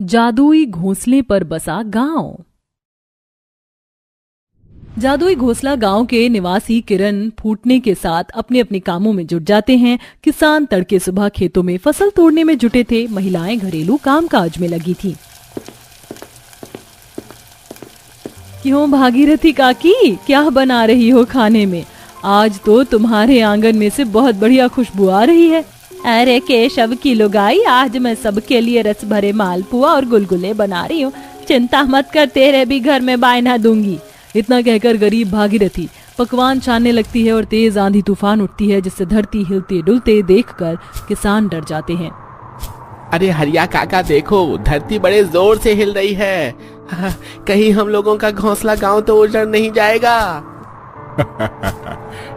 जादुई घोंसले पर बसा गांव। जादुई घोंसला गांव के निवासी किरण फूटने के साथ अपने अपने कामों में जुट जाते हैं। किसान तड़के सुबह खेतों में फसल तोड़ने में जुटे थे, महिलाएं घरेलू कामकाज में लगी थी। क्यों भागीरथी काकी, क्या बना रही हो खाने में? आज तो तुम्हारे आंगन में से बहुत बढ़िया खुशबू आ रही है। अरे केशव की लुगाई, आज मैं सबके लिए रस भरे मालपुआ और गुलगुले बना रही हूँ। चिंता मत कर, तेरे भी घर में बायना दूंगी। इतना कहकर गरीब भागीरथी पकवान छानने लगती है और तेज आंधी तूफान उठती है, जिससे धरती हिलते डुलते देखकर किसान डर जाते हैं। अरे हरिया काका देखो, धरती बड़े जोर से हिल रही है। कहीं हम लोगों का घोंसला गांव तो उजड़ नहीं जाएगा।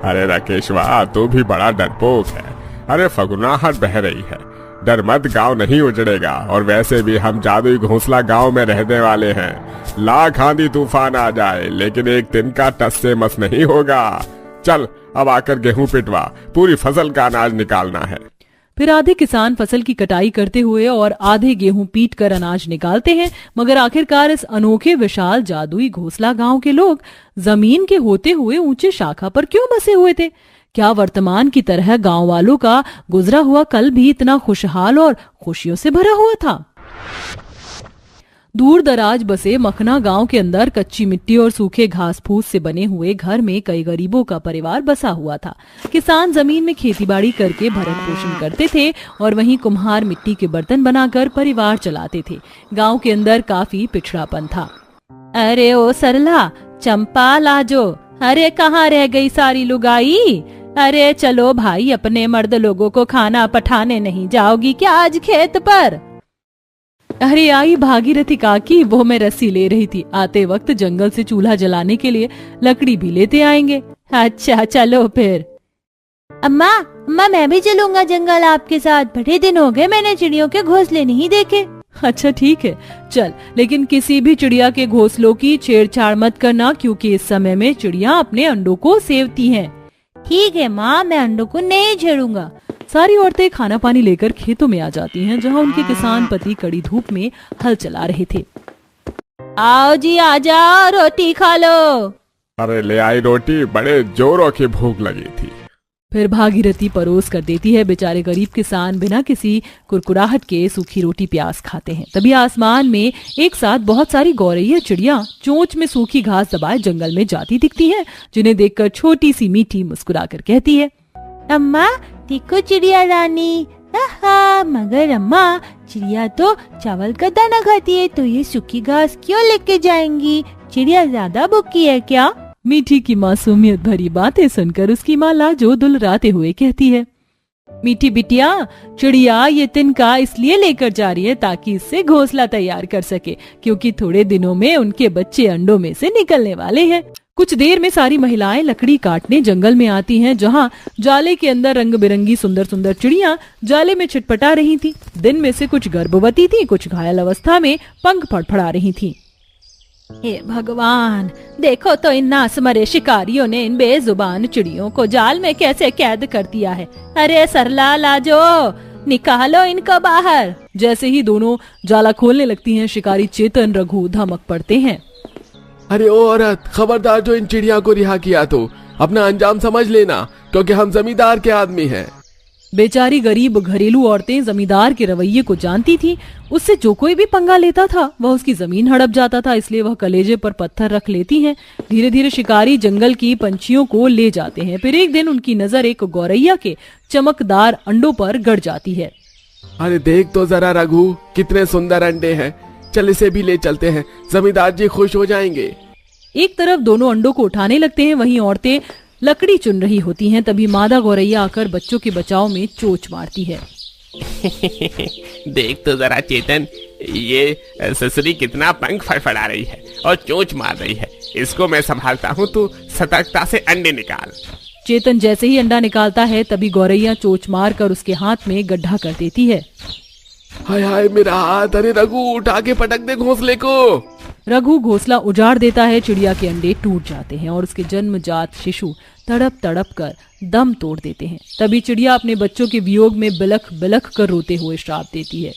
अरे राकेशवा, तू भी बड़ा डरपोक है। अरे फगुनाहट बह रही है, डर मत, गांव नहीं उजड़ेगा। और वैसे भी हम जादुई घोंसला गांव में रहने वाले हैं। लाख आंधी तूफान आ जाए, लेकिन एक दिन का टस से मस नहीं होगा। चल अब आकर गेहूं पिटवा, पूरी फसल का अनाज निकालना है। फिर आधे किसान फसल की कटाई करते हुए और आधे गेहूं पीट कर अनाज निकालते हैं। मगर आखिरकार इस अनोखे विशाल जादुई घोंसला गांव के लोग जमीन के होते हुए ऊंचे शाखा पर क्यों बसे हुए थे? क्या वर्तमान की तरह गांव वालों का गुजरा हुआ कल भी इतना खुशहाल और खुशियों से भरा हुआ था? दूर दराज बसे मखना गांव के अंदर कच्ची मिट्टी और सूखे घास फूस से बने हुए घर में कई गरीबों का परिवार बसा हुआ था। किसान जमीन में खेतीबाड़ी करके भरण पोषण करते थे और वहीं कुम्हार मिट्टी के बर्तन बनाकर परिवार चलाते थे। गांव के अंदर काफी पिछड़ापन था। अरे ओ सरला, चंपा लाजो, अरे कहाँ रह गई सारी लुगाई? अरे चलो भाई, अपने मर्द लोगों को खाना पठाने नहीं जाओगी क्या आज खेत पर? अरे आई भागीरथी काकी, वो मैं रस्सी ले रही थी। आते वक्त जंगल से चूल्हा जलाने के लिए लकड़ी भी लेते आएंगे। अच्छा चलो फिर। अम्मा अम्मा, मैं भी चलूंगा जंगल आपके साथ। बड़े दिन हो गए मैंने चिड़ियों के घोंसले नहीं देखे। अच्छा ठीक है चल, लेकिन किसी भी चिड़िया के घोंसलों की छेड़छाड़ मत करना, क्योंकि इस समय में चिड़िया अपने अंडों को सेवती हैं। ठीक है माँ, मैं अंडों को नहीं छेड़ूंगा। सारी औरतें खाना पानी लेकर खेतों में आ जाती हैं, जहां उनके किसान पति कड़ी धूप में हल चला रहे थे। आओ जी आ जाओ, रोटी खा लो। अरे ले आई रोटी, बड़े जोरों की भूख लगी थी। फिर भागीरथी परोस कर देती है। बेचारे गरीब किसान बिना किसी कुरकुराहट के सूखी रोटी प्याज खाते हैं। तभी आसमान में एक साथ बहुत सारी गौरैया चिड़िया चोंच में सूखी घास दबाए जंगल में जाती दिखती हैं, जिन्हें देखकर छोटी सी मीठी मुस्कुराकर कहती है, अम्मा देखो चिड़िया रानी। मगर अम्मा, चिड़िया तो चावल का दाना खाती है, तो ये सूखी घास क्यों लेके जाएंगी? चिड़िया ज्यादा भूखी है क्या? मीठी की मासूमियत भरी बातें सुनकर उसकी माँ लाजो दुलराते हुए कहती है, मीठी बिटिया, चिड़िया ये तिनका इसलिए लेकर जा रही है ताकि इससे घोंसला तैयार कर सके, क्योंकि थोड़े दिनों में उनके बच्चे अंडों में से निकलने वाले हैं। कुछ देर में सारी महिलाएं लकड़ी काटने जंगल में आती हैं, जहां जाले के अंदर रंग बिरंगी सुंदर सुंदर चिड़िया जाले में छिटपटा रही थी। दिन में से कुछ गर्भवती थी, कुछ घायल अवस्था में पंख फड़फड़ा रही थी। हे भगवान, देखो तो इन नासमरे शिकारियों ने इन बेजुबान चिड़ियों को जाल में कैसे कैद कर दिया है। अरे सरला लाजो, निकालो इनको बाहर। जैसे ही दोनों जाला खोलने लगती हैं, शिकारी चेतन रघु धमक पड़ते हैं। अरे ओ औरत, खबरदार, जो इन चिड़िया को रिहा किया तो अपना अंजाम समझ लेना, क्योंकि हम जमींदार के आदमी हैं। बेचारी गरीब घरेलू औरतें जमींदार के रवैये को जानती थी। उससे जो कोई भी पंगा लेता था वह उसकी जमीन हड़प जाता था, इसलिए वह कलेजे पर पत्थर रख लेती हैं। धीरे धीरे शिकारी जंगल की पंछियों को ले जाते हैं। फिर एक दिन उनकी नजर एक गौरैया के चमकदार अंडों पर गड़ जाती है। अरे देख तो जरा रघु, कितने सुंदर अंडे हैं। चल इसे भी ले चलते हैं, जमींदार जी खुश हो जाएंगे। एक तरफ दोनों अंडों को उठाने लगते हैं, वहीं औरतें लकड़ी चुन रही होती हैं। तभी मादा गौरैया आकर बच्चों के बचाव में चोंच मारती है। देख तो जरा चेतन, ये ससुरी कितना पंख फड़फड़ा रही है और चोंच मार रही है। इसको मैं संभालता हूँ, तू सतर्कता से अंडे निकाल। चेतन जैसे ही अंडा निकालता है, तभी गौरैया चोंच मार कर उसके हाथ में गड्ढा कर देती है। हाय हाय मेरा हाथ, अरे रघु उठा के पटक दे घोंसले को। रघु घोंसला उजाड़ देता है। चिड़िया के अंडे टूट जाते हैं और उसके जन्मजात शिशु तड़प तड़प कर दम तोड़ देते हैं। तभी चिड़िया अपने बच्चों के वियोग में बिलख बिलख कर रोते हुए श्राप देती है,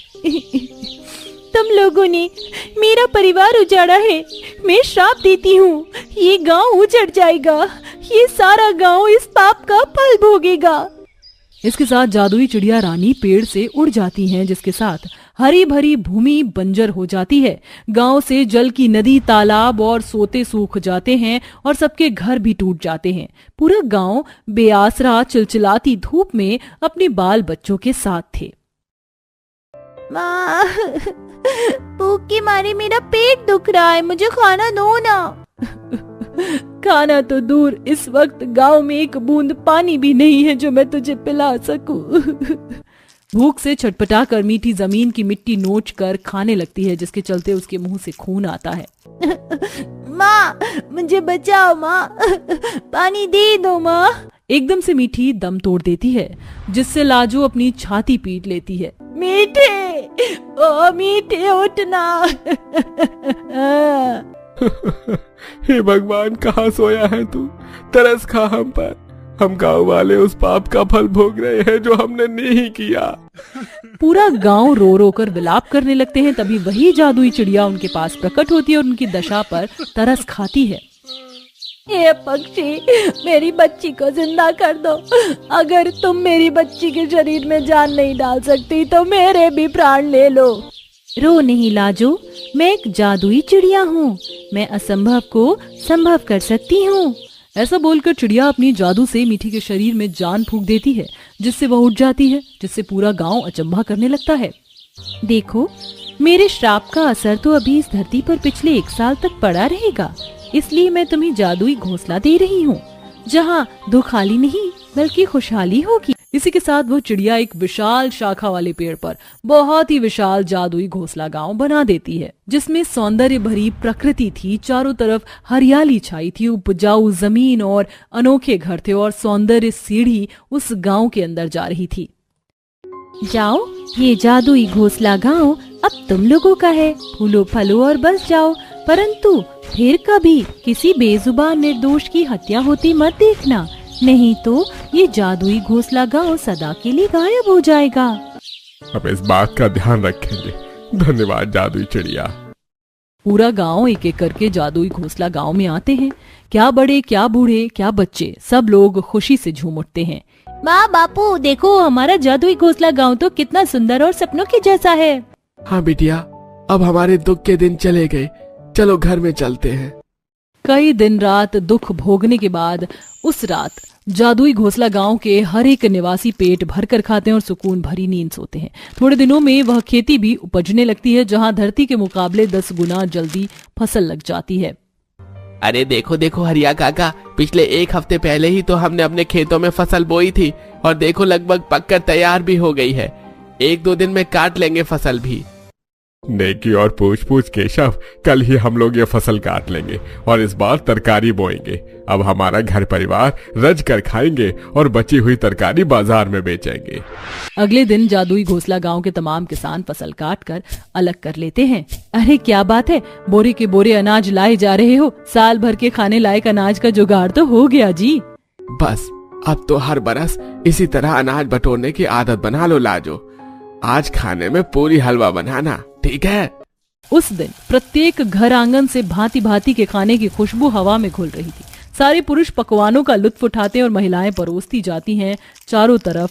तुम लोगों ने मेरा परिवार उजाड़ा है। मैं श्राप देती हूँ, ये गांव उजड़ जाएगा। ये सारा गांव इस पाप का फल भोगेगा। इसके साथ जादुई चिड़िया रानी पेड़ से उड़ जाती हैं, जिसके साथ हरी भरी भूमि बंजर हो जाती है। गांव से जल की नदी, तालाब और सोते सूख जाते हैं और सबके घर भी टूट जाते हैं। पूरा गांव बेआसरा चिलचिलाती धूप में अपने बाल बच्चों के साथ थे। माँ, भूख के मारे मेरा पेट दुख रहा है, मुझे खाना दो ना। खाना तो दूर, इस वक्त गांव में एक बूंद पानी भी नहीं है जो मैं तुझे पिला सकूं। भूख से छटपटाकर मीठी जमीन की मिट्टी नोच कर खाने लगती है, जिसके चलते उसके मुंह से खून आता है। माँ, मुझे बचाओ माँ, पानी दे दो माँ। एकदम से मीठी दम तोड़ देती है, जिससे लाजो अपनी छाती पीट लेती है। मीठे, ओ मीठे उठना। हे भगवान, कहाँ सोया है तू? तरस खा हम पर। हम गांव वाले उस पाप का फल भोग रहे हैं जो हमने नहीं किया। पूरा गांव रो रो कर विलाप करने लगते हैं। तभी वही जादुई चिड़िया उनके पास प्रकट होती है और उनकी दशा पर तरस खाती है। ये पक्षी, मेरी बच्ची को जिंदा कर दो। अगर तुम मेरी बच्ची के शरीर में जान नहीं डाल सकती तो मेरे भी प्राण ले लो। रो नहीं लाजो, मैं एक जादुई चिड़िया हूँ। मैं असंभव को संभव कर सकती हूँ। ऐसा बोलकर चिड़िया अपनी जादू से मीठी के शरीर में जान फूंक देती है, जिससे वह उठ जाती है, जिससे पूरा गांव अचंभा करने लगता है। देखो, मेरे श्राप का असर तो अभी इस धरती पर पिछले 1 साल तक पड़ा रहेगा, इसलिए मैं तुम्हें जादुई घोंसला दे रही हूँ, जहाँ दुखाली नहीं बल्कि खुशहाली होगी। इसी के साथ वो चिड़िया एक विशाल शाखा वाले पेड़ पर बहुत ही विशाल जादुई घोंसला गांव बना देती है, जिसमें सौंदर्य भरी प्रकृति थी। चारों तरफ हरियाली छाई थी, उपजाऊ जमीन और अनोखे घर थे और सौंदर्य सीढ़ी उस गांव के अंदर जा रही थी। जाओ, ये जादुई घोंसला गांव अब तुम लोगों का है। फूलो फलो और बस जाओ, परंतु फिर कभी किसी बेजुबान निर्दोष की हत्या होती मत देखना, नहीं तो ये जादुई घोंसला गांव सदा के लिए गायब हो जाएगा। अब इस बात का ध्यान रखेंगे। धन्यवाद जादुई चिड़िया। पूरा गांव एक एक करके जादुई घोंसला गांव में आते हैं। क्या बड़े, क्या बूढ़े, क्या बच्चे, सब लोग खुशी से झूम उठते हैं। माँ बापू, देखो हमारा जादुई घोंसला गांव तो कितना सुंदर और सपनों के जैसा है। हाँ बिटिया, अब हमारे दुख के दिन चले गए, चलो घर में चलते हैं। कई दिन रात दुख भोगने के बाद उस रात जादुई घोंसला गांव के हर एक निवासी पेट भर कर खाते हैं और सुकून भरी नींद सोते हैं। थोड़े दिनों में वह खेती भी उपजने लगती है, जहां धरती के मुकाबले 10 गुना जल्दी फसल लग जाती है। अरे देखो देखो हरिया काका, पिछले 1 हफ्ते पहले ही तो हमने अपने खेतों में फसल बोई थी और देखो लगभग पककर तैयार भी हो गई है। 1-2 दिन में काट लेंगे फसल भी। नेकी और पूछ पूछ केशव, कल ही हम लोग ये फसल काट लेंगे और इस बार तरकारी बोएंगे। अब हमारा घर परिवार रज कर खाएंगे और बची हुई तरकारी बाजार में बेचेंगे। अगले दिन जादुई घोंसला गांव के तमाम किसान फसल काट कर अलग कर लेते हैं। अरे क्या बात है, बोरे के बोरे अनाज लाए जा रहे हो। साल भर के खाने लायक अनाज का जुगाड़ तो हो गया जी। बस अब तो हर बरस इसी तरह अनाज बटोरने की आदत बना लो लाजो। आज खाने में पूरी हलवा बनाना, ठीक है? उस दिन प्रत्येक घर आंगन से भांति भांति के खाने की खुशबू हवा में घुल रही थी। सारे पुरुष पकवानों का लुत्फ उठाते और महिलाएं परोसती जाती हैं। चारों तरफ